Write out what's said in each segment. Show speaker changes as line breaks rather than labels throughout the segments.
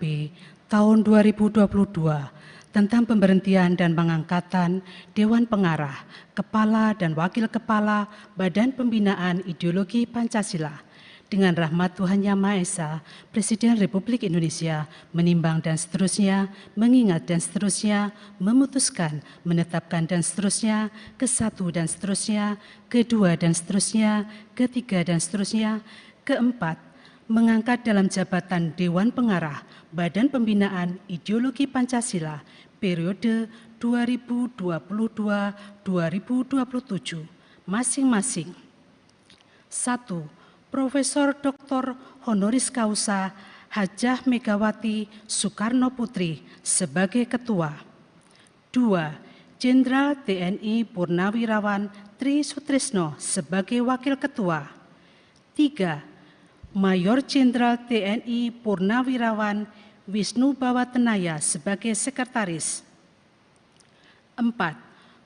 B tahun 2022 tentang pemberhentian dan pengangkatan Dewan Pengarah, Kepala dan Wakil Kepala Badan Pembinaan Ideologi Pancasila. Dengan rahmat Tuhan Yang Maha Esa, Presiden Republik Indonesia menimbang dan seterusnya, mengingat dan seterusnya, memutuskan, menetapkan dan seterusnya, ke-1 dan seterusnya, ke-2 dan seterusnya, ke-3 dan seterusnya, ke-4, mengangkat dalam jabatan Dewan Pengarah Badan Pembinaan Ideologi Pancasila periode 2022-2027 masing-masing. 1. Profesor Dr. Honoris Causa Hajah Megawati Soekarno Putri sebagai Ketua. 2. Jenderal TNI Purnawirawan Tri Sutrisno sebagai Wakil Ketua. 3. Mayor Jenderal TNI Purnawirawan Wisnu Bawatenaya sebagai Sekretaris. 4.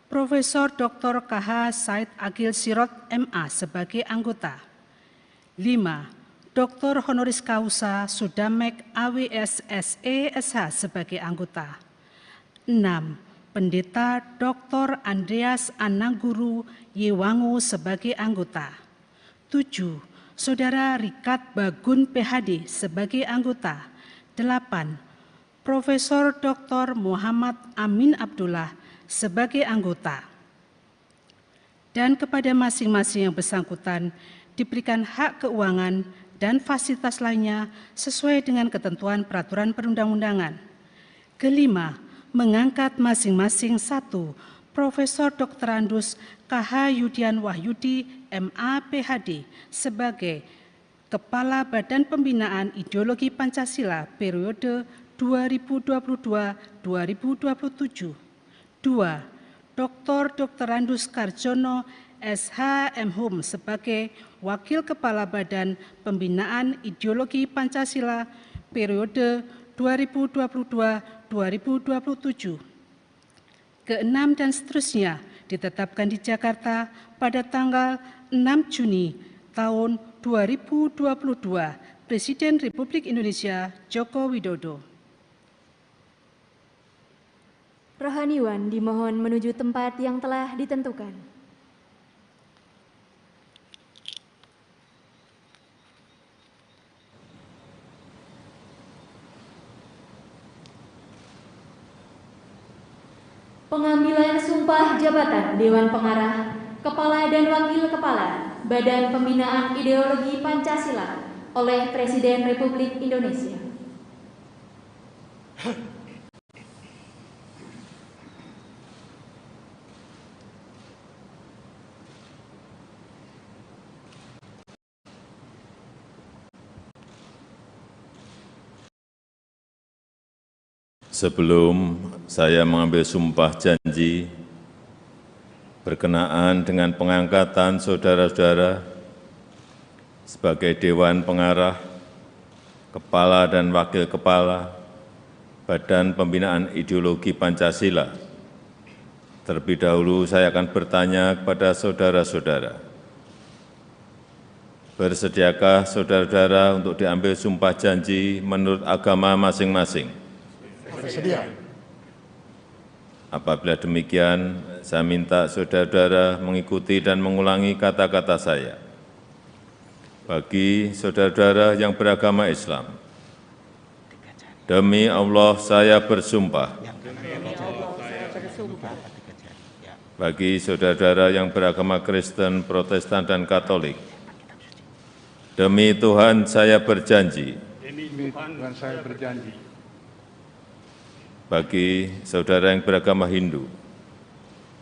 Profesor Dr. KH Said Agil Sirot MA sebagai anggota. 5. Dr. Honoris Causa Sudamek AWS SE SH sebagai anggota. 6. Pendeta Dr. Andreas Anangguru Yewangu sebagai anggota. 7. Saudara Rikat Bagun PhD sebagai anggota. 8. Profesor Dr. Muhammad Amin Abdullah sebagai anggota. Dan kepada masing-masing yang bersangkutan diberikan hak keuangan dan fasilitas lainnya sesuai dengan ketentuan peraturan perundang-undangan. 5. Mengangkat masing-masing 1. Profesor Dr. Andus KH Yudian Wahyudi MA PhD sebagai Kepala Badan Pembinaan Ideologi Pancasila periode 2022-2027. 2. Dr. Andus Karjono SH MHum sebagai Wakil Kepala Badan Pembinaan Ideologi Pancasila periode 2022-2027. Ke-6 dan seterusnya ditetapkan di Jakarta pada tanggal 6 Juni tahun 2022 Presiden Republik Indonesia Joko Widodo.
Rohaniwan dimohon menuju tempat yang telah ditentukan. Pengambilan sumpah jabatan Dewan Pengarah, Kepala dan Wakil Kepala Badan Pembinaan Ideologi Pancasila oleh Presiden Republik Indonesia.
Sebelum saya mengambil sumpah janji berkenaan dengan pengangkatan saudara-saudara sebagai Dewan Pengarah, Kepala dan Wakil Kepala Badan Pembinaan Ideologi Pancasila, terlebih dahulu saya akan bertanya kepada saudara-saudara. Bersediakah saudara-saudara untuk diambil sumpah janji menurut agama masing-masing?
Bersedia.
Apabila demikian, saya minta saudara-saudara mengikuti dan mengulangi kata-kata saya. Bagi saudara-saudara yang beragama Islam, demi Allah saya bersumpah. Bagi saudara-saudara yang beragama Kristen, Protestan, dan Katolik, demi Tuhan saya berjanji.
Demi Tuhan saya berjanji.
Bagi saudara yang beragama Hindu,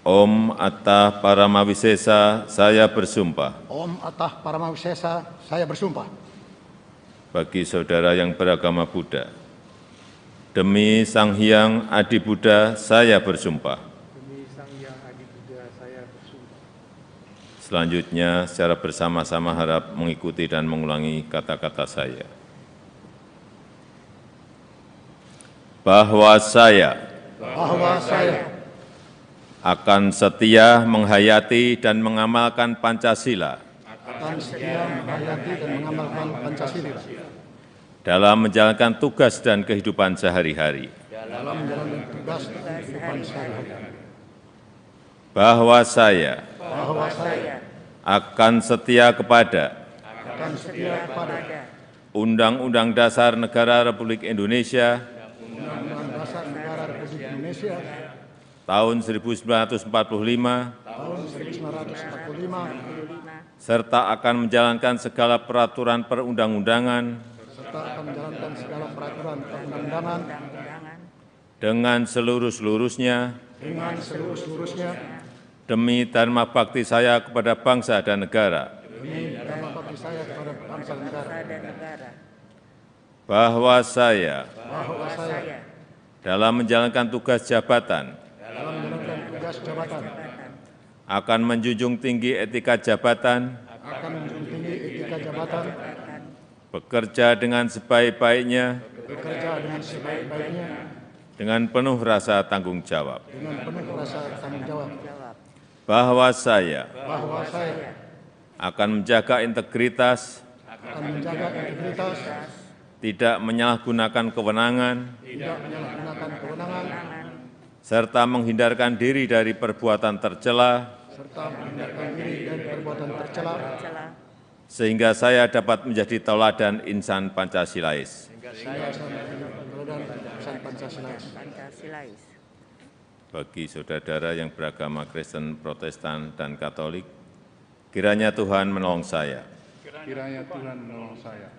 Om Attah Paramawisesa saya bersumpah.
Om Attah Paramawisesa saya bersumpah.
Bagi saudara yang beragama Buddha, demi Sang Hyang Adi Buddha saya bersumpah.
Demi Sang Hyang Adi Buddha saya bersumpah.
Selanjutnya secara bersama-sama harap mengikuti dan mengulangi kata-kata saya. Bahwa saya akan setia menghayati dan mengamalkan Pancasila dalam menjalankan tugas dan kehidupan sehari-hari,
dalam menjalankan tugas dan kehidupan sehari-hari,
bahwa saya
bahwa saya
akan setia kepada
akan setia kepada
Undang-Undang Dasar Negara Republik Indonesia
Undang-Undang Dasar Negara Republik Indonesia
tahun 1945
tahun 1945
serta akan menjalankan segala peraturan perundang-undangan
serta akan menjalankan segala peraturan perundang-undangan
dengan seluruh-seluruhnya
dengan seluruh-seluruhnya
demi dharma bakti saya kepada bangsa dan negara,
demi dharma bakti saya kepada bangsa dan negara,
bahwa saya
bahwa saya
dalam menjalankan tugas jabatan
dalam menjalankan tugas jabatan
akan menjunjung tinggi etika jabatan,
akan menjunjung tinggi etika jabatan,
bekerja dengan sebaik-baiknya
bekerja dengan sebaik-baiknya
dengan penuh rasa tanggung jawab,
dengan penuh rasa tanggung jawab,
bahwa saya
bahwa saya
akan menjaga integritas,
akan menjaga integritas,
tidak menyalahgunakan kewenangan,
tidak menyalahgunakan kewenangan,
serta menghindarkan diri dari perbuatan tercela,
serta menghindarkan diri dari perbuatan tercela,
sehingga saya dapat menjadi teladan insan Pancasilais.
sehingga saya menjadi teladan insan Pancasilais.
Bagi saudara-saudara yang beragama Kristen, Protestan, dan Katolik, kiranya Tuhan menolong saya.
Kiranya Tuhan menolong saya.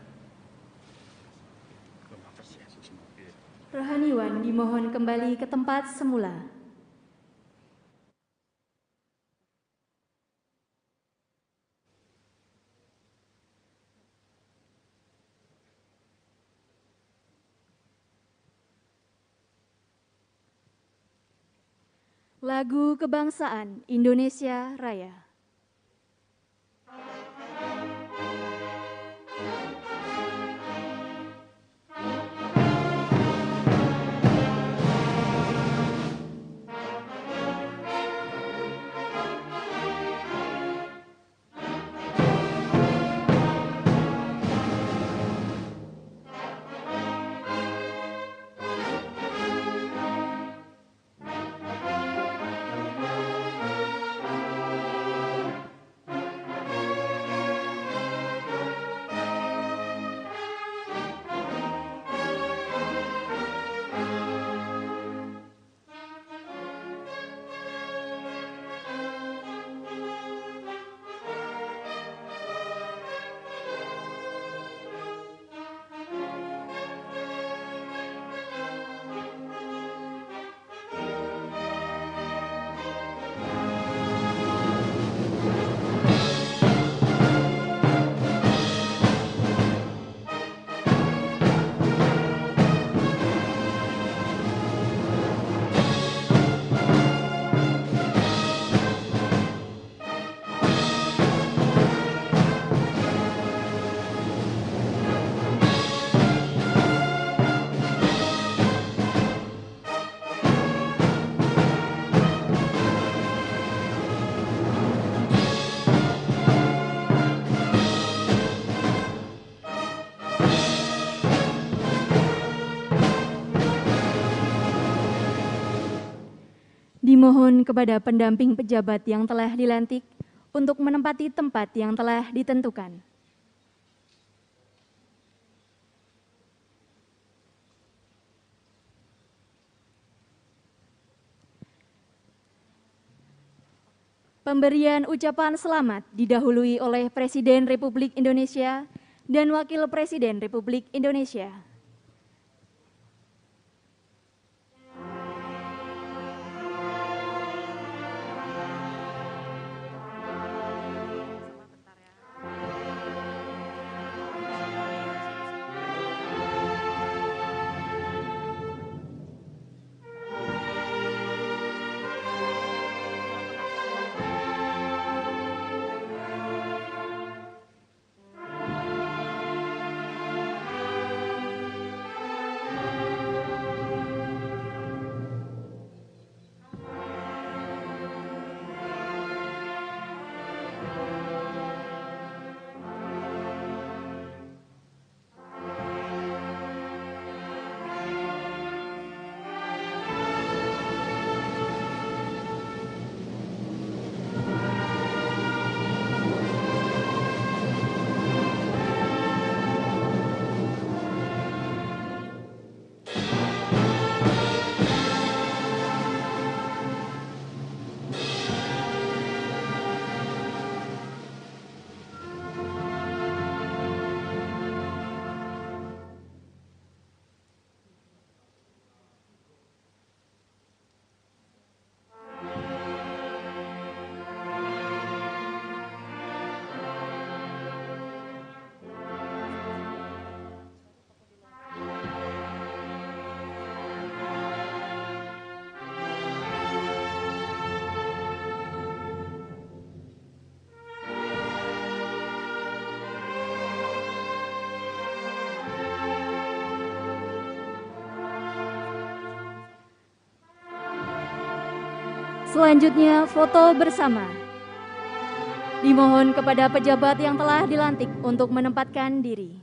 Rohaniwan dimohon kembali ke tempat semula. Lagu Kebangsaan Indonesia Raya. Dimohon kepada pendamping pejabat yang telah dilantik untuk menempati tempat yang telah ditentukan. Pemberian ucapan selamat didahului oleh Presiden Republik Indonesia dan Wakil Presiden Republik Indonesia. Selanjutnya, foto bersama. Dimohon kepada pejabat yang telah dilantik untuk menempatkan diri.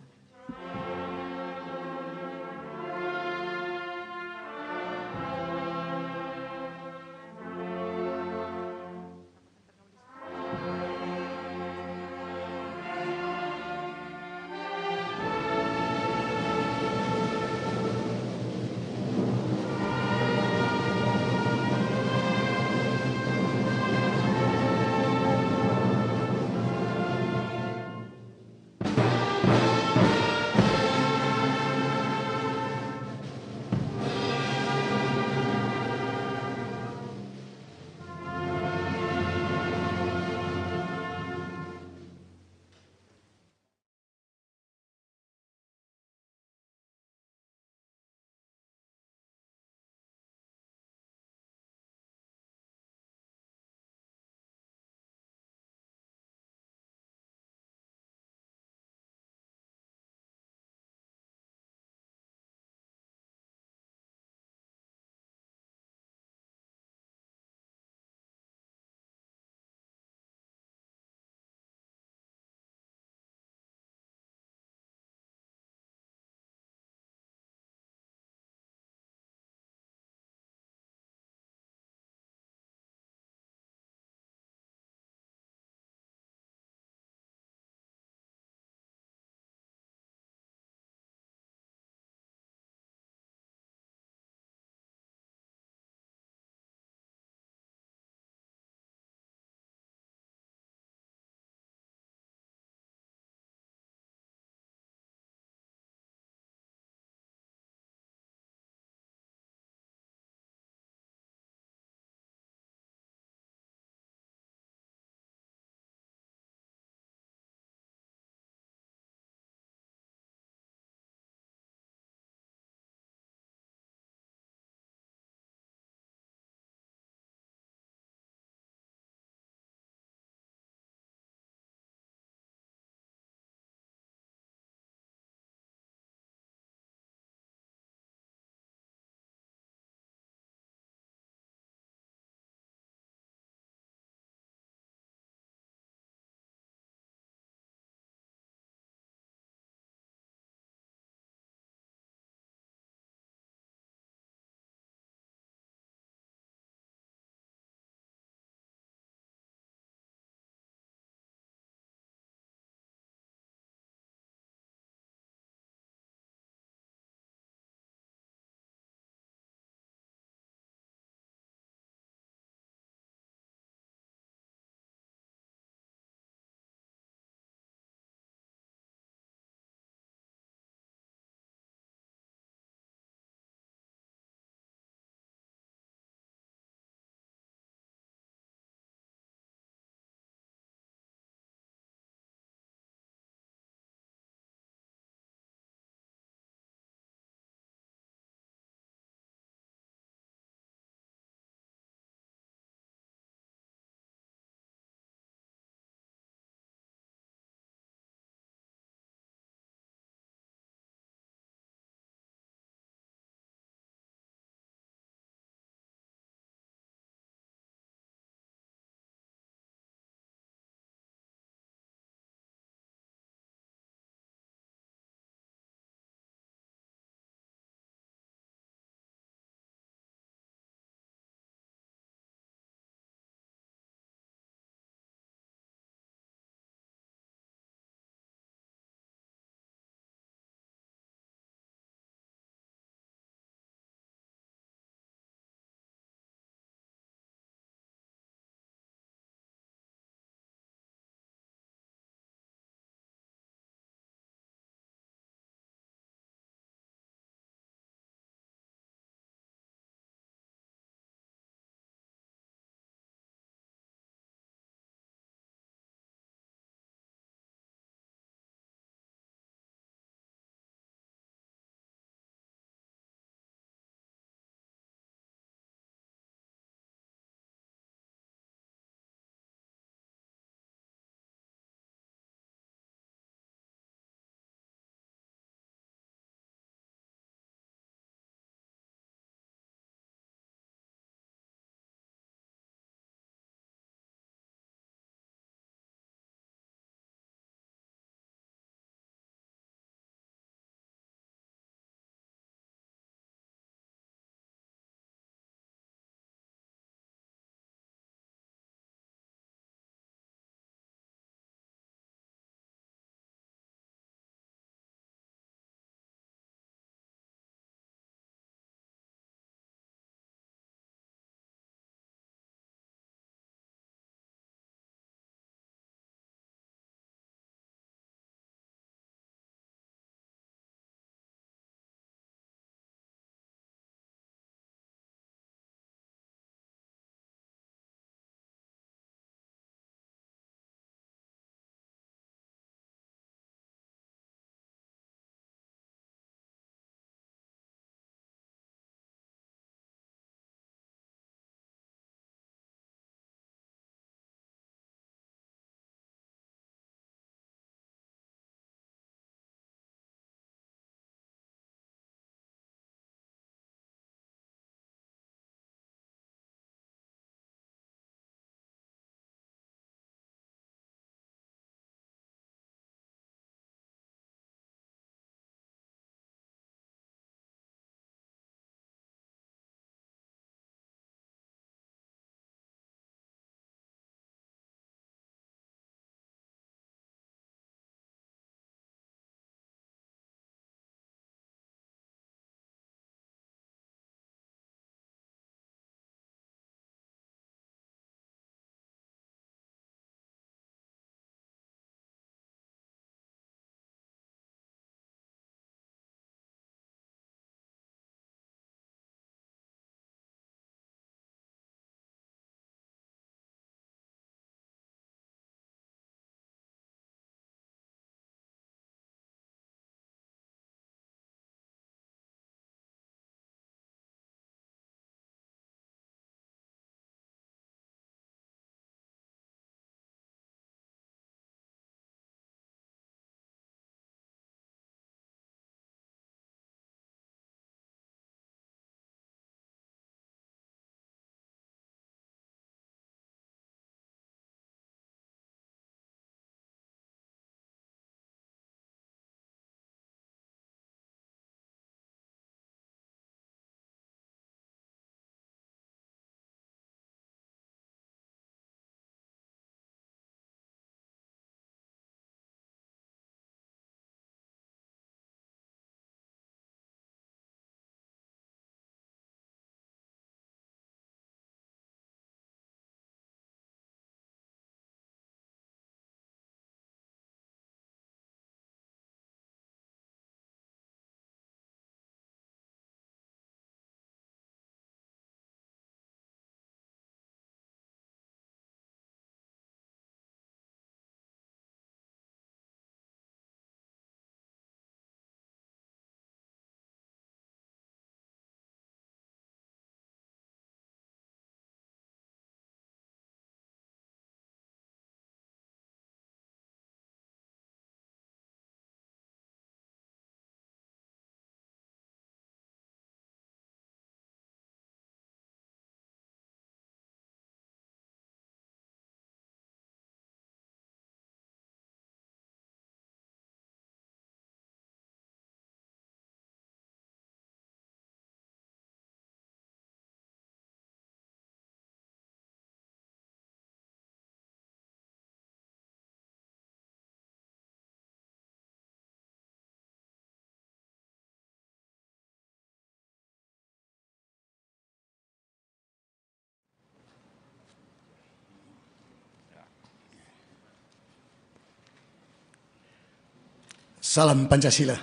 Salam Pancasila.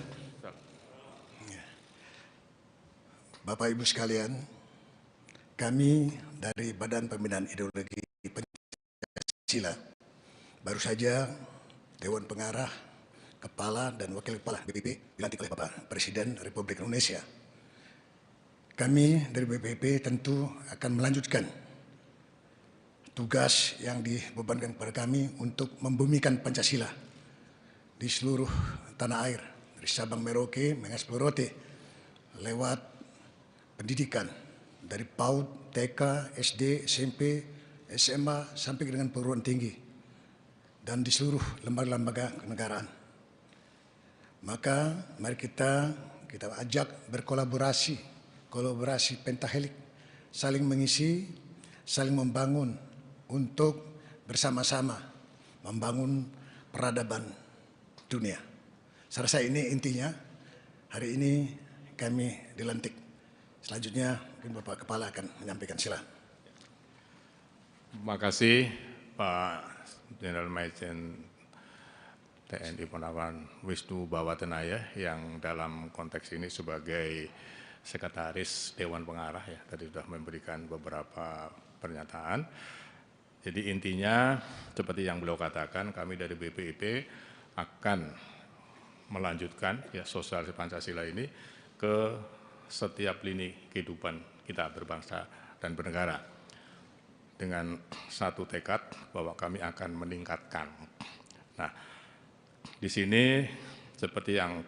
Bapak Ibu sekalian, kami dari Badan Pembinaan Ideologi Pancasila baru saja Dewan Pengarah, Kepala dan Wakil Kepala BPIP dilantik oleh Bapak Presiden Republik Indonesia. Kami dari BPIP tentu akan melanjutkan tugas yang dibebankan kepada kami untuk membumikan Pancasila di seluruh tanah air, dari Sabang Merauke, Mengasplorote, lewat pendidikan, dari PAUD, TK, SD, SMP, SMA, sampai dengan perguruan tinggi, dan di seluruh lembaga-lembaga kenegaraan. Maka mari kita ajak berkolaborasi, kolaborasi pentahelik, saling mengisi, saling membangun untuk bersama-sama membangun peradaban dunia. Saya rasa ini intinya. Hari ini kami dilantik. Selanjutnya mungkin Bapak Kepala akan menyampaikan, silakan.
Terima kasih Pak Jenderal Majen TNI Purnawan Wisnu Bawatenaya yang dalam konteks ini sebagai Sekretaris Dewan Pengarah ya tadi sudah memberikan beberapa pernyataan. Jadi intinya seperti yang beliau katakan, kami dari BPIP akan melanjutkan ya sosialisasi Pancasila ini ke setiap lini kehidupan kita berbangsa dan bernegara dengan satu tekad bahwa kami akan meningkatkan. Nah, di sini seperti yang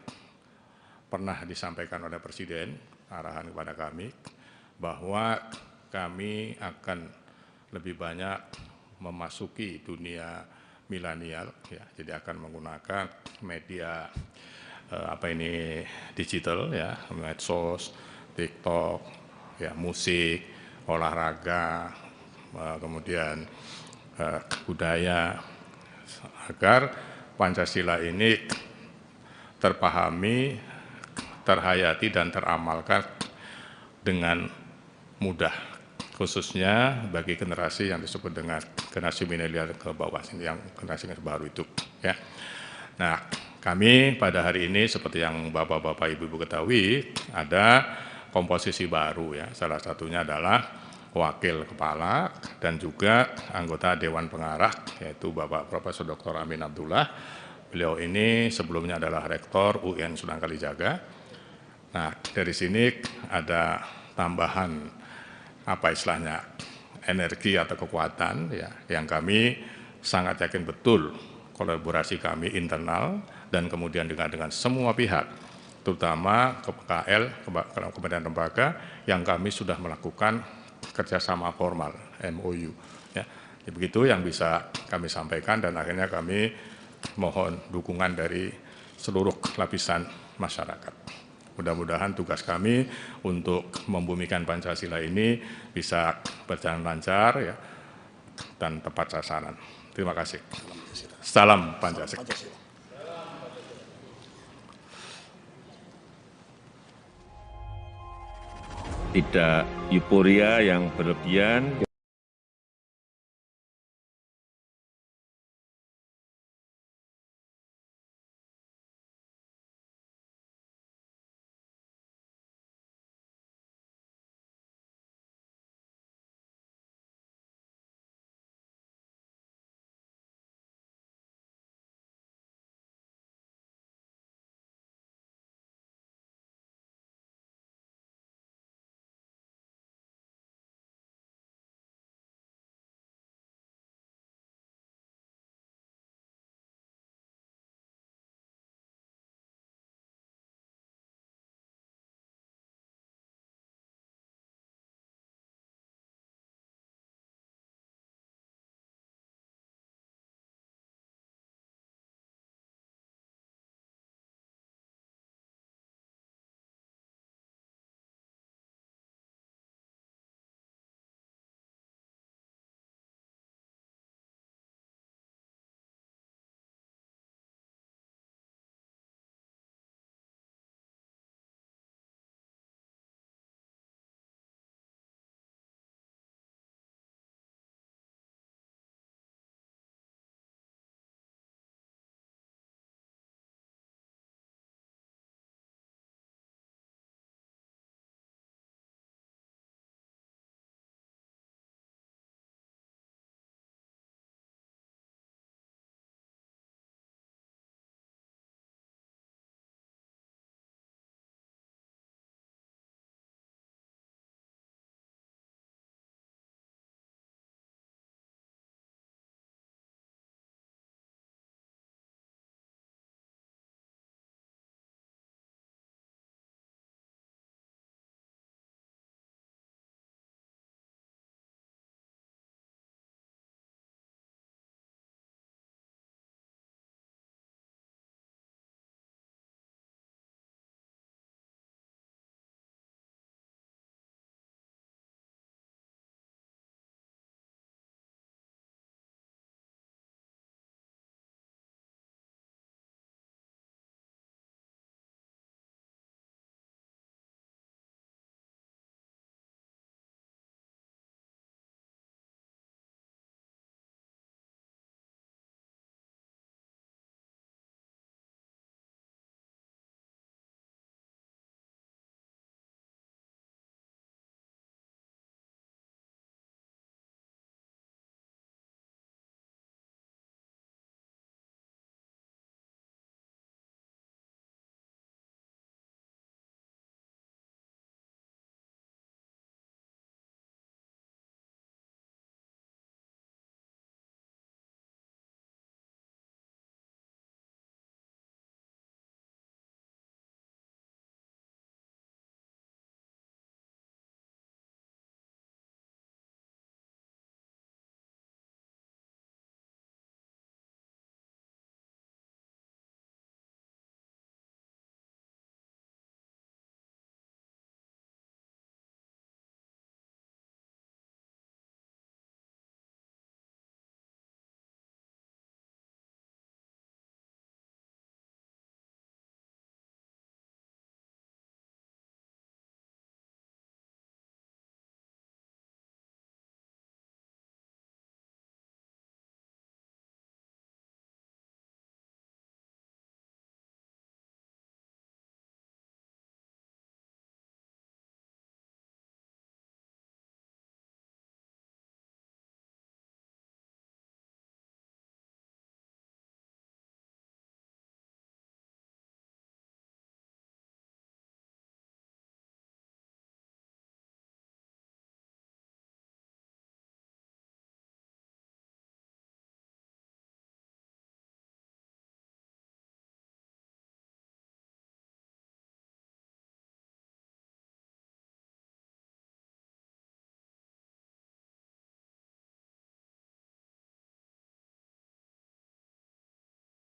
pernah disampaikan oleh Presiden, arahan kepada kami bahwa kami akan lebih banyak memasuki dunia milenial, ya, jadi akan menggunakan media digital, ya, medsos, TikTok, ya, musik, olahraga, kemudian budaya, agar Pancasila ini terpahami, terhayati dan teramalkan dengan mudah, khususnya bagi generasi yang disebut dengan generasi milenial ke bawah, yang generasi baru itu, ya. Nah, kami pada hari ini seperti yang Bapak-bapak, Ibu-ibu ketahui, ada komposisi baru, ya. Salah satunya adalah Wakil Kepala dan juga anggota Dewan Pengarah, yaitu Bapak Profesor Dr. Amin Abdullah. Beliau ini sebelumnya adalah Rektor UIN Sunan Kalijaga. Nah, dari sini ada tambahan energi atau kekuatan, ya, yang kami sangat yakin betul kolaborasi kami internal dan kemudian dengan semua pihak, terutama KL, Kementerian Lembaga, yang kami sudah melakukan kerjasama formal, MOU. Ya. Begitu yang bisa kami sampaikan, dan akhirnya kami mohon dukungan dari seluruh lapisan masyarakat. Mudah-mudahan tugas kami untuk membumikan Pancasila ini bisa berjalan lancar, ya, dan tepat sasaran. Terima kasih. Salam Pancasila.
Tidak euforia yang berlebihan.